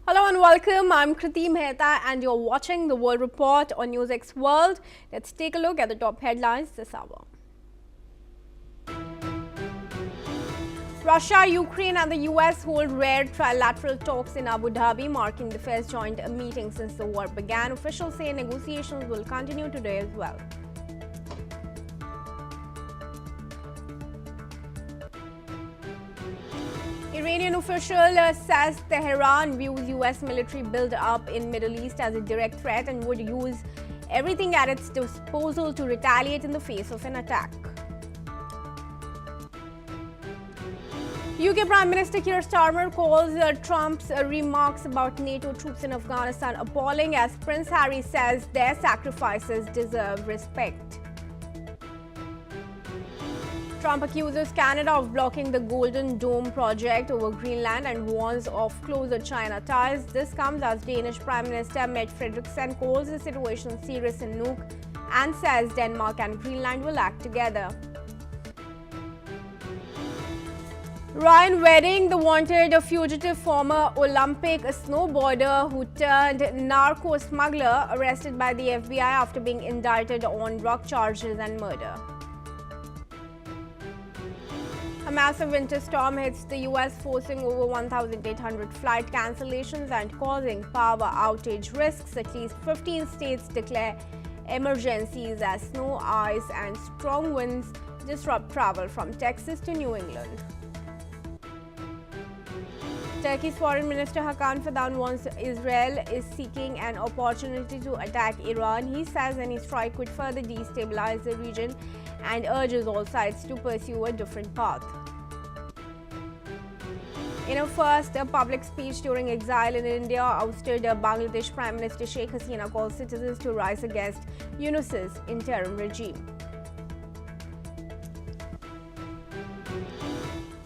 Hello and welcome. I'm Kriti Mehta and you're watching the World Report on NewsX World. Let's take a look at the top headlines this hour. Russia, Ukraine and the US hold rare trilateral talks in Abu Dhabi, marking the first joint meeting since the war began. Officials say negotiations will continue today as well. Iranian official says Tehran views US military build-up in Middle East as a direct threat and would use everything at its disposal to retaliate in the face of an attack. UK Prime Minister Keir Starmer calls Trump's remarks about NATO troops in Afghanistan appalling as Prince Harry says their sacrifices deserve respect. Trump accuses Canada of blocking the Golden Dome project over Greenland and warns of closer China ties. This comes as Danish Prime Minister Mette Frederiksen calls the situation serious in Nuuk and says Denmark and Greenland will act together. Ryan Wedding, the wanted fugitive former Olympic snowboarder who turned narco smuggler, arrested by the FBI after being indicted on drug charges and murder. A massive winter storm hits the US, forcing over 1,800 flight cancellations and causing power outage risks. At least 15 states declare emergencies as snow, ice and strong winds disrupt travel from Texas to New England. Turkey's Foreign Minister Hakan Fidan warns Israel is seeking an opportunity to attack Iran. He says any strike could further destabilize the region and urges all sides to pursue a different path. In her first public speech during exile in India, ousted Bangladesh Prime Minister Sheikh Hasina called citizens to rise against Yunus's interim regime.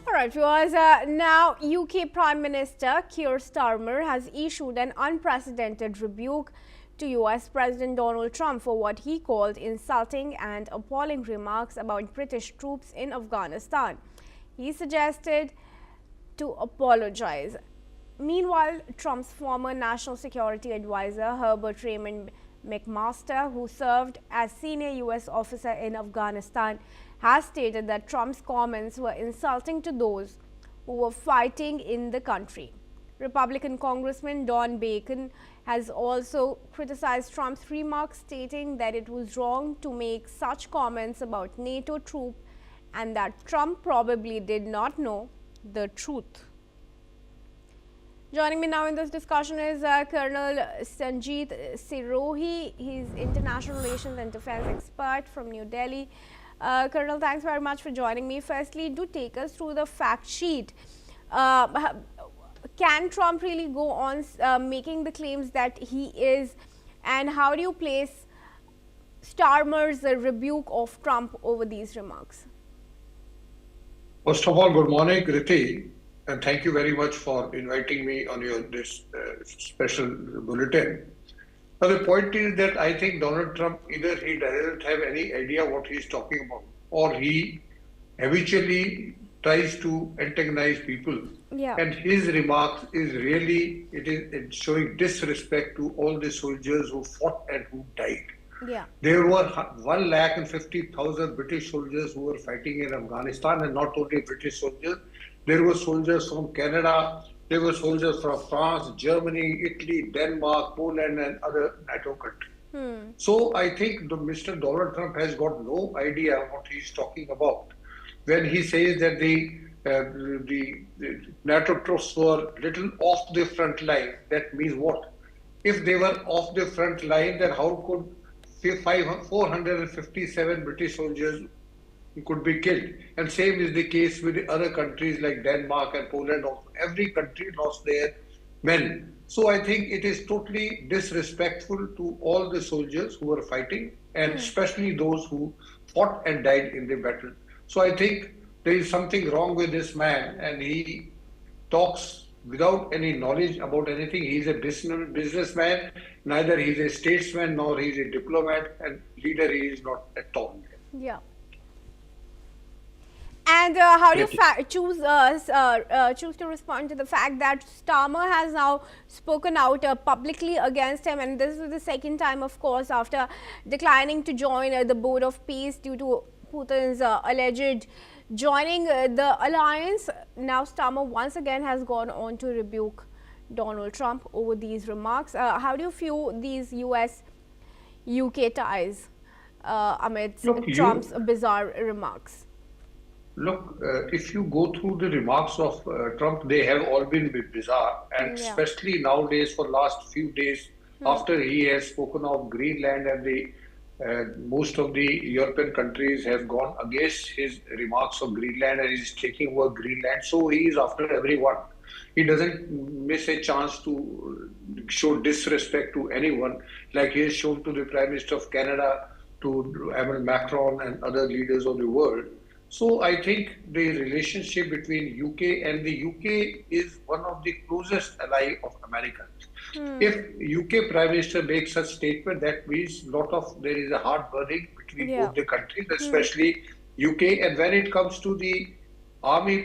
Alright viewers, now UK Prime Minister Keir Starmer has issued an unprecedented rebuke to US President Donald Trump for what he called insulting and appalling remarks about British troops in Afghanistan. He suggested to apologize. Meanwhile, Trump's former National Security Advisor Herbert Raymond McMaster, who served as senior US officer in Afghanistan, has stated that Trump's comments were insulting to those who were fighting in the country. Republican Congressman Don Bacon has also criticized Trump's remarks, stating that it was wrong to make such comments about NATO troops and that Trump probably did not know the truth. Joining me now in this discussion is Colonel Sanjeet Sirohi. He's international relations and defense expert from New Delhi. Colonel, thanks very much for joining me. Firstly, do take us through the fact sheet. Can Trump really go on making the claims that he is, and how do you place Starmer's rebuke of Trump over these remarks? First of all, good morning, Kriti, and thank you very much for inviting me on this special bulletin. Now, the point is that I think Donald Trump, either he doesn't have any idea what he's talking about, or he habitually tries to antagonize people. Yeah. And his remarks is really, it's showing disrespect to all the soldiers who fought and who died. Yeah. There were 150,000 British soldiers who were fighting in Afghanistan, and not only British soldiers, there were soldiers from Canada, there were soldiers from France, Germany, Italy, Denmark, Poland and other NATO countries. So I think Mr. Donald Trump has got no idea what he's talking about. When he says that the NATO troops were little off the front line, that means what? If they were off the front line, then how could 457 British soldiers could be killed? And same is the case with the other countries like Denmark and Poland. Also, every country lost their men. So I think it is totally disrespectful to all the soldiers who were fighting, and especially those who fought and died in the battle. So I think there is something wrong with this man, and he talks without any knowledge about anything. He's a businessman, neither he's a statesman nor he's a diplomat, and leader he is not at all. Yeah. And how do you Pretty. choose to respond to the fact that Starmer has now spoken out publicly against him, and this is the second time, of course, after declining to join the Board of Peace due to Putin's alleged joining the alliance. Now Starmer once again has gone on to rebuke Donald Trump over these remarks. How do you view these US-UK ties amidst Look, Trump's you bizarre remarks? look. If you go through the remarks of Trump, they have all been bizarre, and Yeah. especially nowadays for last few days after he has spoken of Greenland and the most of the European countries have gone against his remarks of Greenland and is taking over Greenland. So he is after everyone. He doesn't miss a chance to show disrespect to anyone, like he has shown to the Prime Minister of Canada, to Emmanuel Macron and other leaders of the world. So I think the relationship between UK and the UK is one of the closest ally of America. If UK Prime Minister makes such statement, that means there is a hard burning between Yeah. both the countries, especially UK. And when it comes to the army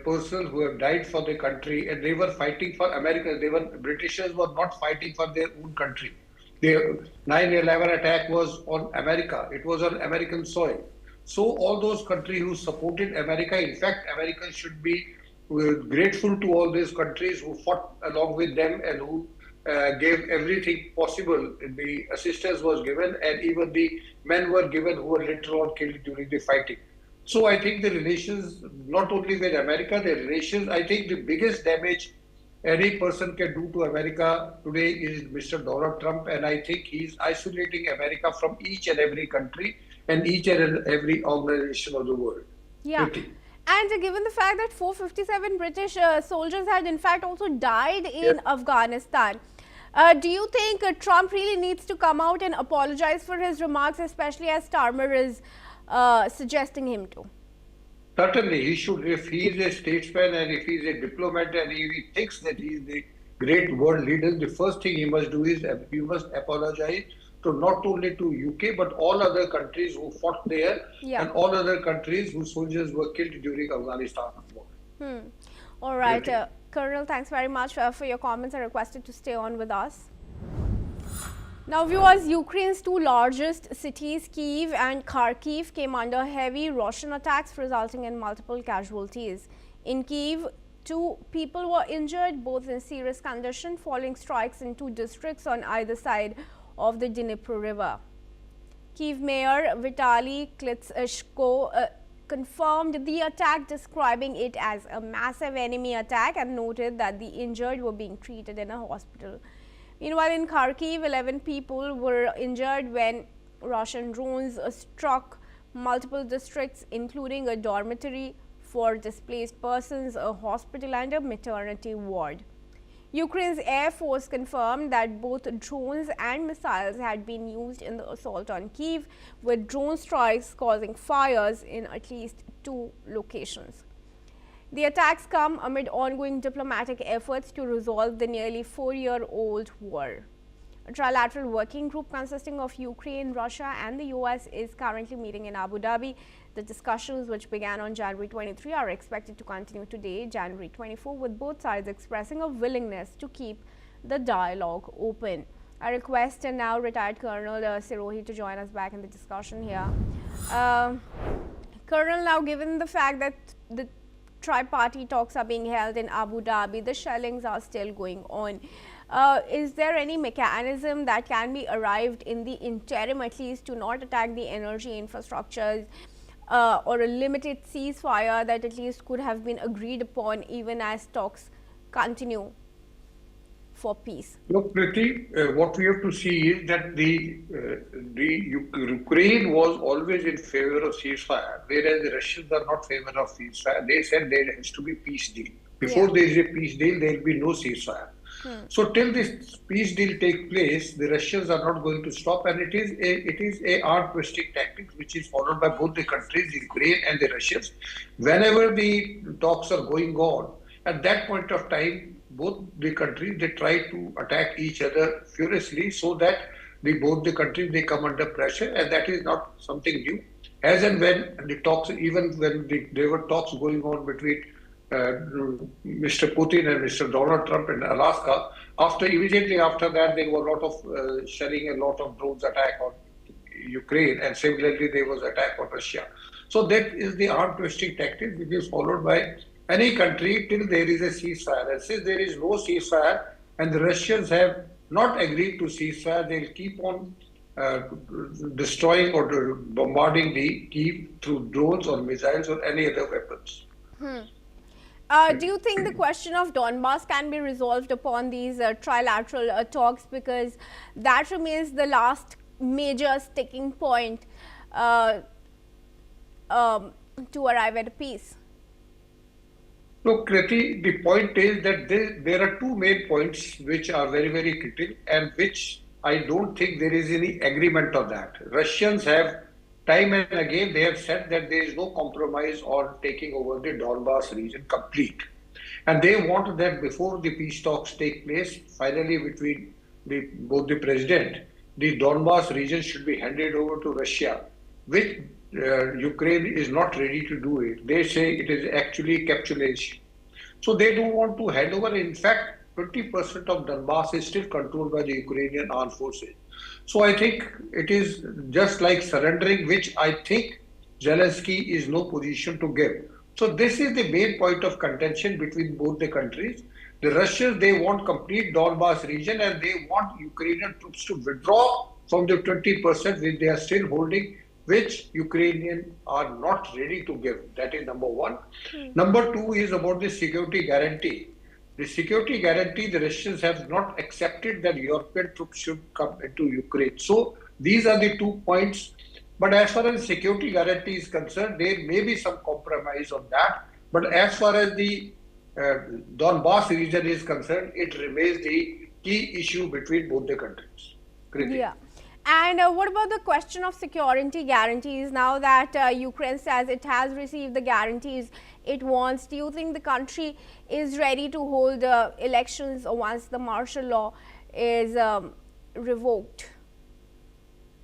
persons who have died for the country, and they were fighting for America, Britishers were not fighting for their own country. The 9/11 attack was on America. It was on American soil. So all those countries who supported America, in fact, Americans should be grateful to all these countries who fought along with them and who gave everything possible. The assistance was given, and even the men were given who were later on killed during the fighting. So I think the relations, not only with America, the relations, I think the biggest damage any person can do to America today is Mr. Donald Trump, and I think he's isolating America from each and every country and each and every organization of the world. Yeah. Pretty. And given the fact that 457 British soldiers had in fact also died Yes. in Afghanistan, do you think Trump really needs to come out and apologize for his remarks, especially as Starmer is suggesting him to? Certainly, he should, if he is a statesman and if he is a diplomat and if he thinks that he is the great world leader, the first thing he must do is he must apologize to not only to UK but all other countries who fought there Yeah. and all other countries whose soldiers were killed during Afghanistan war. All right. Really. Colonel, thanks very much for your comments. I requested to stay on with us. Now, viewers, Ukraine's two largest cities, Kyiv and Kharkiv, came under heavy Russian attacks, resulting in multiple casualties. In Kyiv, 2 people were injured, both in serious condition, following strikes in 2 districts on either side of the Dnipro River. Kyiv Mayor Vitaly Klitschko confirmed the attack, describing it as a massive enemy attack, and noted that the injured were being treated in a hospital. Meanwhile, in Kharkiv, 11 people were injured when Russian drones struck multiple districts, including a dormitory for displaced persons, a hospital, and a maternity ward. Ukraine's Air Force confirmed that both drones and missiles had been used in the assault on Kyiv, with drone strikes causing fires in at least 2 locations. The attacks come amid ongoing diplomatic efforts to resolve the nearly 4-year-old war. A trilateral working group consisting of Ukraine, Russia, and the US is currently meeting in Abu Dhabi. The discussions, which began on January 23, are expected to continue today, January 24, with both sides expressing a willingness to keep the dialogue open. I request now retired Colonel Sirohi to join us back in the discussion here. Colonel, now given the fact that the tri-party talks are being held in Abu Dhabi, the shellings are still going on. Is there any mechanism that can be arrived in the interim, at least, to not attack the energy infrastructures, or a limited ceasefire that at least could have been agreed upon even as talks continue for peace? Look, Priti, what we have to see is that Ukraine was always in favor of ceasefire, whereas the Russians are not in favor of ceasefire. They said there has to be peace deal. Before there is a peace deal, there will be no ceasefire. So till this peace deal take place, the Russians are not going to stop, and it is a arm twisting tactic which is followed by both the countries, Ukraine and the Russians. Whenever the talks are going on, at that point of time, both the countries, they try to attack each other furiously, so that both the countries, they come under pressure, and that is not something new. as and when the talks, even when there were talks going on between Mr. Putin and Mr. Donald Trump in Alaska, immediately after that, there were a lot of shelling, a lot of drones attack on Ukraine, and similarly there was attack on Russia. So that is the arm twisting tactic which is followed by any country till there is a ceasefire. And since there is no ceasefire and the Russians have not agreed to ceasefire, they'll keep on destroying or bombarding the Kiev through drones or missiles or any other weapons. Do you think the question of Donbass can be resolved upon these trilateral talks, because that remains the last major sticking point to arrive at a peace? Look, Kriti, the point is that there are two main points which are very, very critical and which I don't think there is any agreement on that. Russians have time and again, they have said that there is no compromise on taking over the Donbass region complete. And they want that before the peace talks take place, finally between both the president, the Donbass region should be handed over to Russia, which Ukraine is not ready to do it. They say it is actually capitulation. So they don't want to hand over. In fact, 20% of Donbass is still controlled by the Ukrainian armed forces. So I think it is just like surrendering, which I think Zelensky is no position to give. So this is the main point of contention between both the countries. The Russians, they want complete Donbass region and they want Ukrainian troops to withdraw from the 20% which they are still holding, which Ukrainians are not ready to give. That is number one. Number two is about the security guarantee. The security guarantee, the Russians have not accepted that European troops should come into Ukraine. So these are the 2 points. But as far as security guarantee is concerned, there may be some compromise on that. But as far as the Donbass region is concerned, it remains the key issue between both the countries. Kriti. Yeah. And what about the question of security guarantees? Now that Ukraine says it has received the guarantees it wants, do you think the country is ready to hold elections once the martial law is revoked?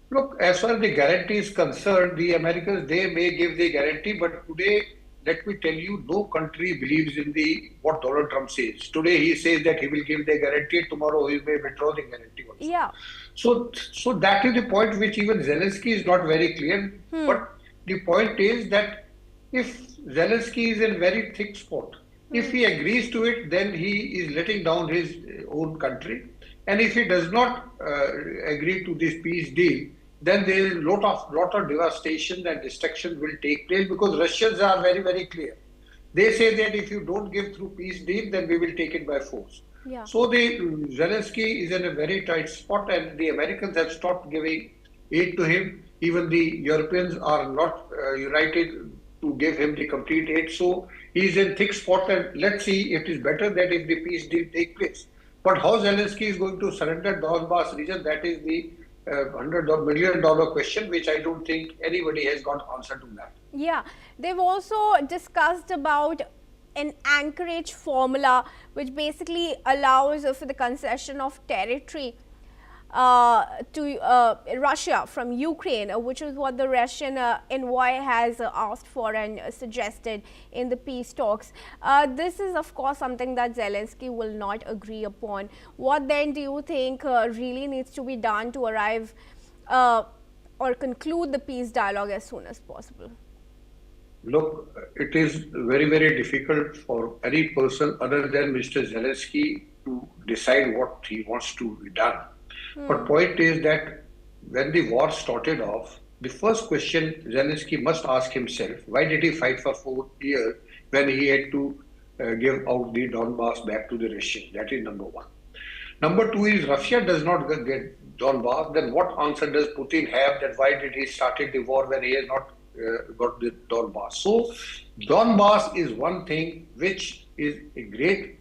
Look, as far as the guarantee is concerned, the Americans, they may give the guarantee, but today, let me tell you, no country believes in what Donald Trump says. Today he says that he will give the guarantee, tomorrow he may withdraw the guarantee also. Yeah. So that is the point which even Zelensky is not very clear. But the point is that if Zelensky is in a very thick spot, if he agrees to it, then he is letting down his own country. And if he does not agree to this peace deal, then there is a lot of devastation and destruction will take place, because Russians are very, very clear. They say that if you don't give through peace deal, then we will take it by force. Yeah. So Zelensky is in a very tight spot, and the Americans have stopped giving aid to him. Even the Europeans are not united to give him the complete aid. So he is in thick spot, and let's see if it is better that if the peace deal take place. But how Zelensky is going to surrender Donbass region, that is the $100 million question, which I don't think anybody has got answer to that. Yeah, they've also discussed about an anchorage formula, which basically allows for the concession of territory to Russia from Ukraine, which is what the Russian envoy has asked for and suggested in the peace talks. This is, of course, something that Zelensky will not agree upon. What then do you think really needs to be done to arrive or conclude the peace dialogue as soon as possible? Look, it is very, very difficult for any person other than Mr. Zelensky to decide what he wants to be done. But point is that when the war started off, the first question Zelensky must ask himself, why did he fight for 4 years when he had to give out the Donbass back to the Russians? That is number one. Number two is Russia does not get Donbass, then what answer does Putin have that why did he started the war when he has not got the Donbass? So Donbass is one thing which is a great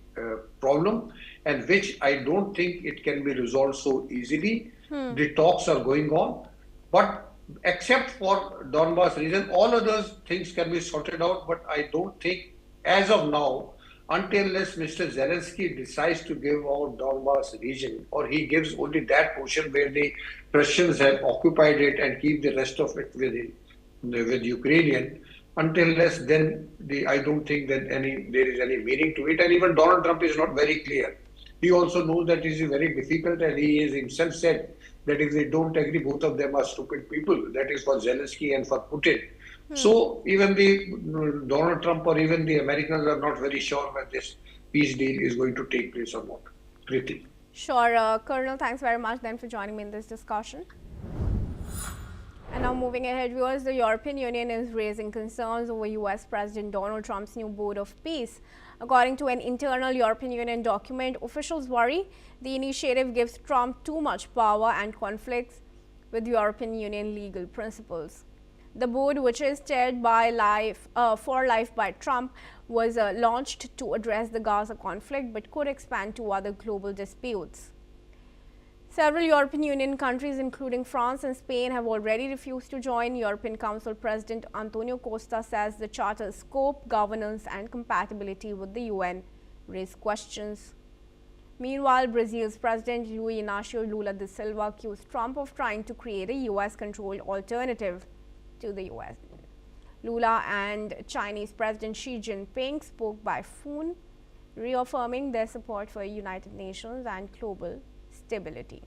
problem, and which I don't think it can be resolved so easily. The talks are going on, but except for Donbass region, all other things can be sorted out. But I don't think as of now, unless Mr. Zelensky decides to give out Donbass region, or he gives only that portion where the Russians have occupied it and keep the rest of it within with Ukrainian. Until less, then I don't think that there is any meaning to it. And even Donald Trump is not very clear. He also knows that it is very difficult, and he is himself said that if they don't agree, both of them are stupid people. That is for Zelensky and for Putin. So even the Donald Trump or even the Americans are not very sure whether this peace deal is going to take place or not. Kriti. Sure, Colonel, thanks very much then for joining me in this discussion. And now moving ahead, viewers, the European Union is raising concerns over US President Donald Trump's new Board of Peace. According to an internal European Union document, officials worry the initiative gives Trump too much power and conflicts with European Union legal principles. The board, which is chaired by for life by Trump, was launched to address the Gaza conflict but could expand to other global disputes. Several European Union countries, including France and Spain, have already refused to join. European Council President Antonio Costa says the Charter's scope, governance and compatibility with the UN raise questions. Meanwhile, Brazil's President Luiz Inácio Lula da Silva accused Trump of trying to create a US-controlled alternative to the US. Lula and Chinese President Xi Jinping spoke by phone, reaffirming their support for United Nations and global stability.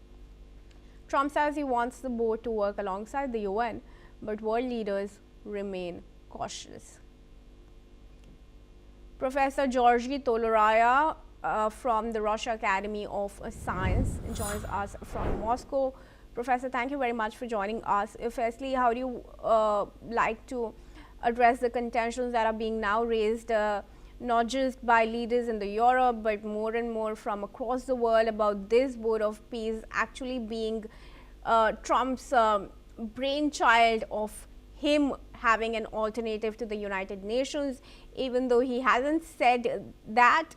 Trump says he wants the board to work alongside the UN, but world leaders remain cautious. Professor Georgi Toloraya from the Russia Academy of Science joins us from Moscow. Professor, thank you very much for joining us. Firstly, how do you like to address the contentions that are being now raised not just by leaders in the Europe, but more and more from across the world about this Board of Peace actually being Trump's brainchild of him having an alternative to the United Nations, even though he hasn't said that.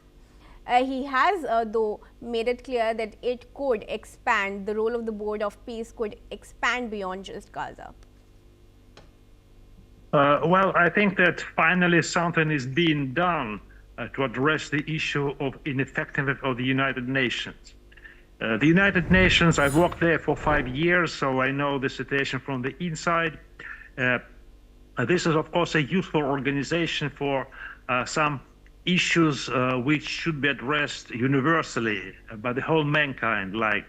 He has, though, made it clear that it could expand, the role of the Board of Peace could expand beyond just Gaza. Well, I think that finally something is being done to address the issue of ineffectiveness of the United Nations. The United Nations, I've worked there for 5 years, so I know the situation from the inside. This is, of course, a useful organization for some issues which should be addressed universally by the whole mankind, like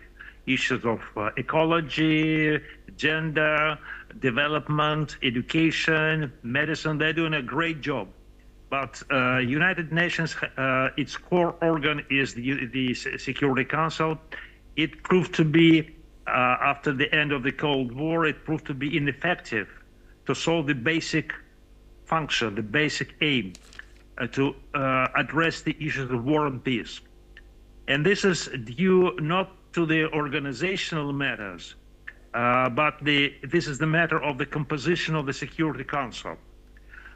issues of ecology, gender, development, education, medicine. They're doing a great job. But United Nations, its core organ is the Security Council. It proved to be, after the end of the Cold War, it proved to be ineffective to solve the basic function, the basic aim, to address the issues of war and peace. And this is due not to the organizational matters, but this is the matter of the composition of the Security Council.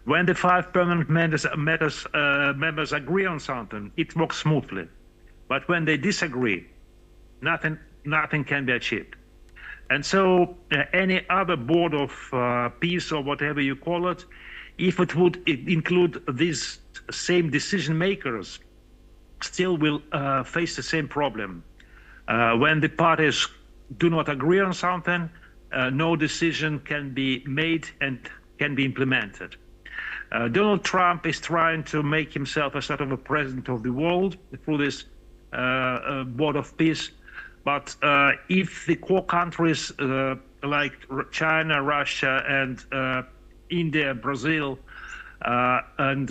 When the 5 permanent members agree on something, it works smoothly. But when they disagree, nothing can be achieved. And so any other board of peace or whatever you call it, if it would include these same decision makers, still will face the same problem. When the parties do not agree on something, no decision can be made and can be implemented. Donald Trump is trying to make himself a sort of a president of the world through this Board of Peace. But if the core countries like China, Russia, and India, Brazil, and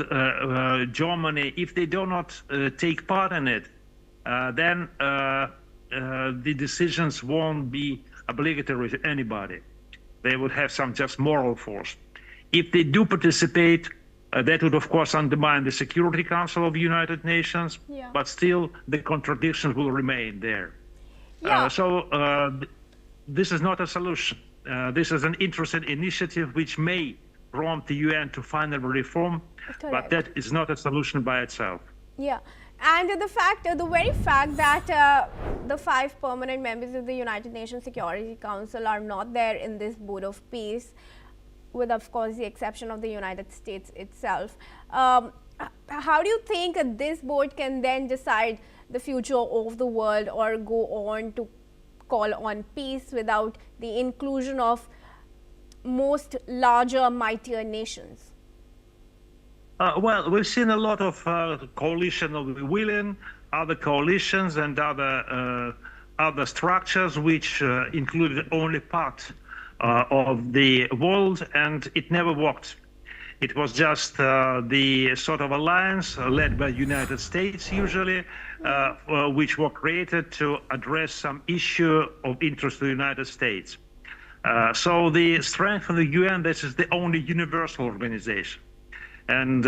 Germany, if they do not take part in it, then the decisions won't be obligatory to anybody. They would have some just moral force. If they do participate, that would, of course, undermine the Security Council of the United Nations, but still the contradictions will remain there. This is not a solution. This is an interesting initiative which may prompt the UN to finally reform, but that is not a solution by itself. Yeah, and the very fact that the 5 permanent members of the United Nations Security Council are not there in this Board of Peace, with, of course, the exception of the United States itself. How do you think this board can then decide the future of the world or go on to call on peace without the inclusion of most larger, mightier nations? Well, we've seen a lot of coalition of the willing, other coalitions and other structures which included only part of the world, and it never worked. It was just the sort of alliance led by the United States, usually, which were created to address some issue of interest to the United States. So the strength of the UN, this is the only universal organization. And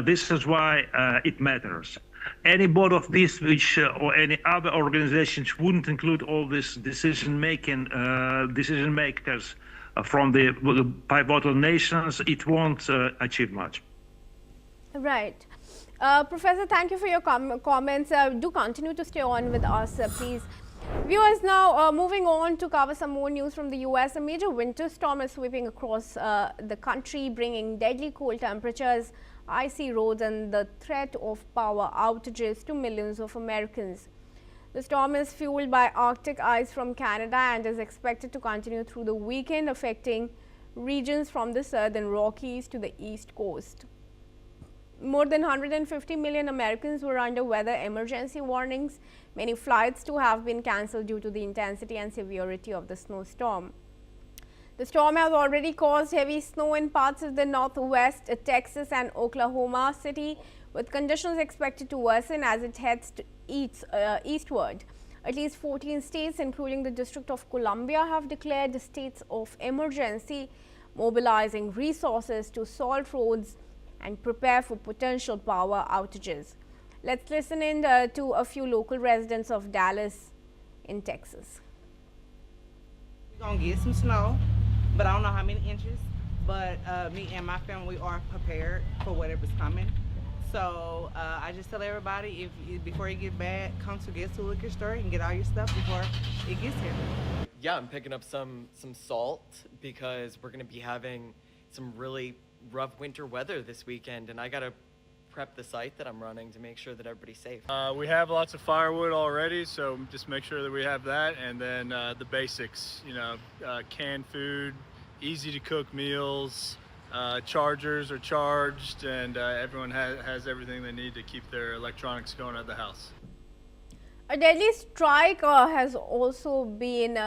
this is why it matters. Any board of this, which or any other organizations wouldn't include all these decision makers from the pivotal nations, it won't achieve much. Right. Professor, thank you for your comments. Do continue to stay on with us, please. Viewers, now moving on to cover some more news from the US. A major winter storm is sweeping across the country, bringing deadly cold temperatures, icy roads, and the threat of power outages to millions of Americans. The storm is fueled by Arctic ice from Canada and is expected to continue through the weekend, affecting regions from the southern Rockies to the east coast. More than 150 million Americans were under weather emergency warnings. Many flights too have been cancelled due to the intensity and severity of the snowstorm. The storm has already caused heavy snow in parts of the northwest, Texas and Oklahoma City, with conditions expected to worsen as it heads to eastward. At least 14 states, including the District of Columbia, have declared states of emergency, mobilizing resources to salt roads and prepare for potential power outages. Let's listen in to a few local residents of Dallas in Texas. We're going to get some snow, but I don't know how many inches. But me and my family are prepared for whatever's coming. So I just tell everybody, before you get bad, come to the liquor store and get all your stuff before it gets here. Yeah, I'm picking up some salt because we're going to be having some really rough winter weather this weekend, and I got to prep the site that I'm running to make sure that everybody's safe. We have lots of firewood already, so just make sure that we have that, and then the basics, canned food, easy to cook meals, chargers are charged, and everyone has everything they need to keep their electronics going at the house. A deadly strike has also been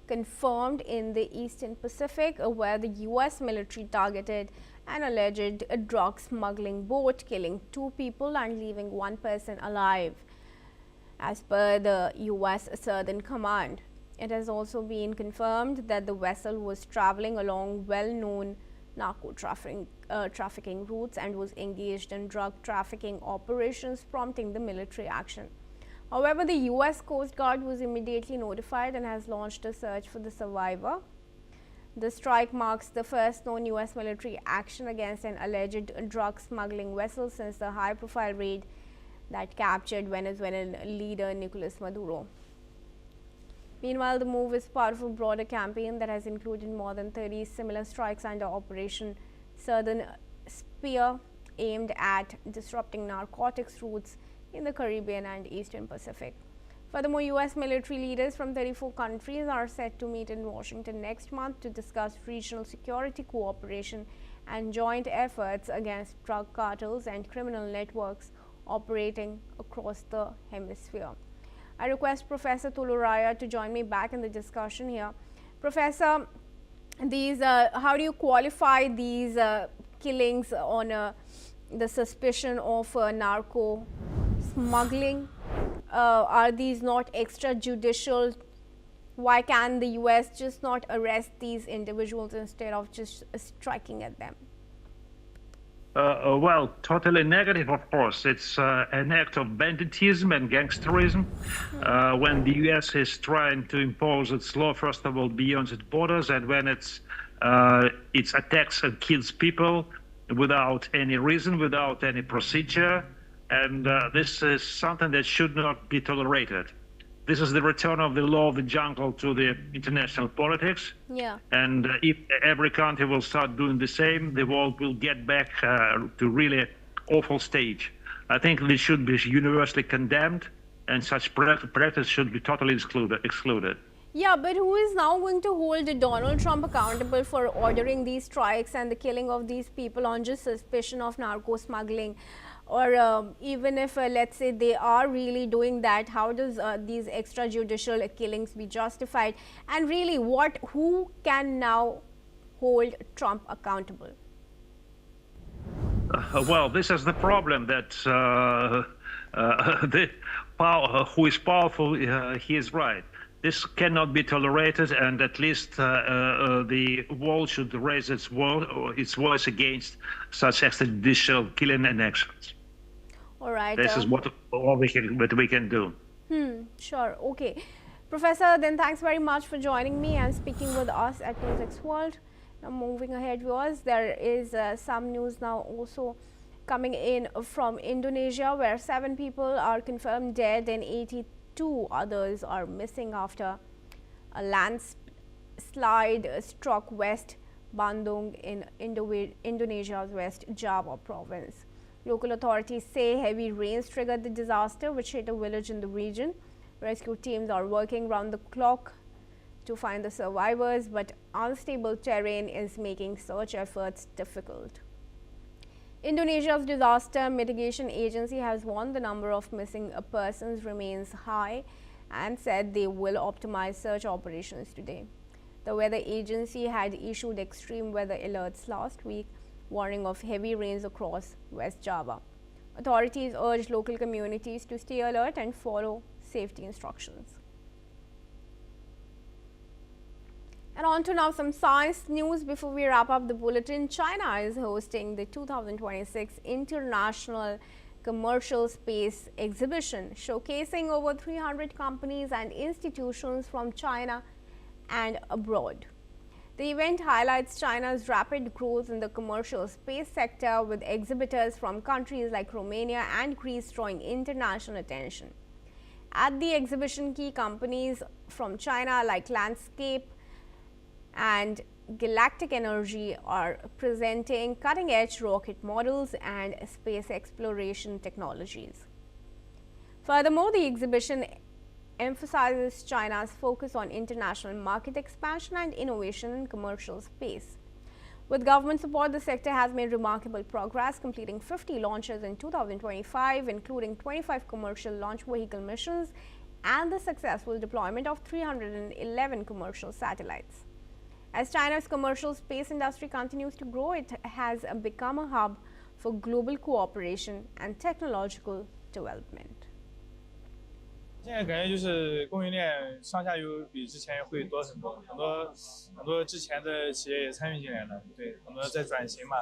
confirmed in the Eastern Pacific, where the US military targeted an alleged drug smuggling boat, killing 2 people and leaving 1 person alive, as per the US Southern Command. It has also been confirmed that the vessel was traveling along well-known narco trafficking routes and was engaged in drug trafficking operations, prompting the military action. However, the US Coast Guard was immediately notified and has launched a search for the survivor. The strike marks the first known US military action against an alleged drug smuggling vessel since the high-profile raid that captured Venezuelan leader Nicolas Maduro. Meanwhile, the move is part of a broader campaign that has included more than 30 similar strikes under Operation Southern Spear, aimed at disrupting narcotics routes in the Caribbean and Eastern Pacific. Furthermore, US military leaders from 34 countries are set to meet in Washington next month to discuss regional security cooperation and joint efforts against drug cartels and criminal networks operating across the hemisphere. I request Professor Tuluraya to join me back in the discussion here. Professor, how do you qualify these killings on the suspicion of narco smuggling? Are these not extrajudicial? Why can the US just not arrest these individuals instead of just striking at them? Well, totally negative, of course. It's an act of banditism and gangsterism when the US is trying to impose its law, first of all, beyond its borders, and when it attacks and kills people without any reason, without any procedure. And this is something that should not be tolerated. This is the return of the law of the jungle to the international politics. Yeah. And if every country will start doing the same, the world will get back to really awful stage. I think this should be universally condemned, and such practice should be totally excluded. Yeah, but who is now going to hold Donald Trump accountable for ordering these strikes and the killing of these people on just suspicion of narco smuggling? Or even if, let's say, they are really doing that, how does these extrajudicial killings be justified? And really, who can now hold Trump accountable? Well, this is the problem that the power, who is powerful, he is right. This cannot be tolerated, and at least the world should raise its voice against such extrajudicial killing and actions. All right. This is what we can do. Sure. Okay. Professor, then thanks very much for joining me and speaking with us at NewsX World. Now, moving ahead, viewers, there is some news now also coming in from Indonesia, where 7 people are confirmed dead and 82 others are missing after a landslide struck West Bandung in Indonesia's West Java province. Local authorities say heavy rains triggered the disaster, which hit a village in the region. Rescue teams are working round the clock to find the survivors, but unstable terrain is making search efforts difficult. Indonesia's disaster mitigation agency has warned the number of missing persons remains high and said they will optimize search operations today. The weather agency had issued extreme weather alerts last week, warning of heavy rains across West Java. Authorities urged local communities to stay alert and follow safety instructions. And on to now some science news before we wrap up the bulletin. China is hosting the 2026 International Commercial Space Exhibition, showcasing over 300 companies and institutions from China and abroad. The event highlights China's rapid growth in the commercial space sector, with exhibitors from countries like Romania and Greece drawing international attention. At the exhibition, key companies from China like Landscape and Galactic Energy are presenting cutting-edge rocket models and space exploration technologies. Furthermore, the exhibition emphasizes China's focus on international market expansion and innovation in commercial space. With government support, the sector has made remarkable progress, completing 50 launches in 2025, including 25 commercial launch vehicle missions and the successful deployment of 311 commercial satellites. As China's commercial space industry continues to grow, it has become a hub for global cooperation and technological development. 现在感觉就是供应链上下游比之前会多很多，很多之前的企业也参与进来了，对，很多在转型嘛，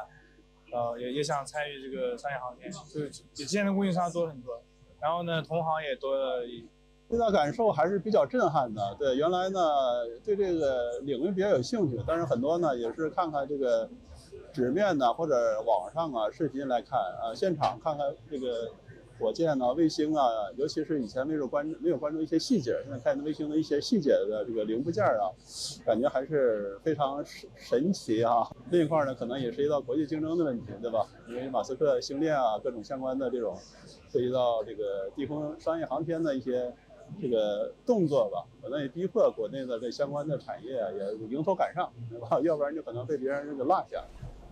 也想参与这个商业航天，就是比之前的供应商多很多，然后呢，同行也多了。 最大感受还是比较震撼的。对，原来呢对这个领域比较有兴趣，但是很多呢也是看看这个纸面呢或者网上啊视频来看啊，现场看看这个火箭啊、卫星啊，尤其是以前没有关注一些细节，现在看卫星的一些细节的这个零部件啊，感觉还是非常神奇啊。另一块呢，可能也涉及到国际竞争的问题，对吧？因为马斯克星链啊，各种相关的这种涉及到这个低空商业航天的一些。 这个动作吧，可能也逼迫国内的这相关的产业也迎头赶上，对吧？要不然就可能被别人这个落下。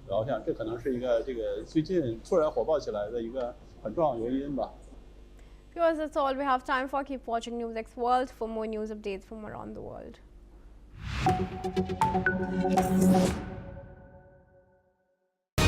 然后像这可能是一个这个最近突然火爆起来的一个很重要原因吧。 Viewers, that's all we have time for. Keep watching NewsX World for more news updates from around the world.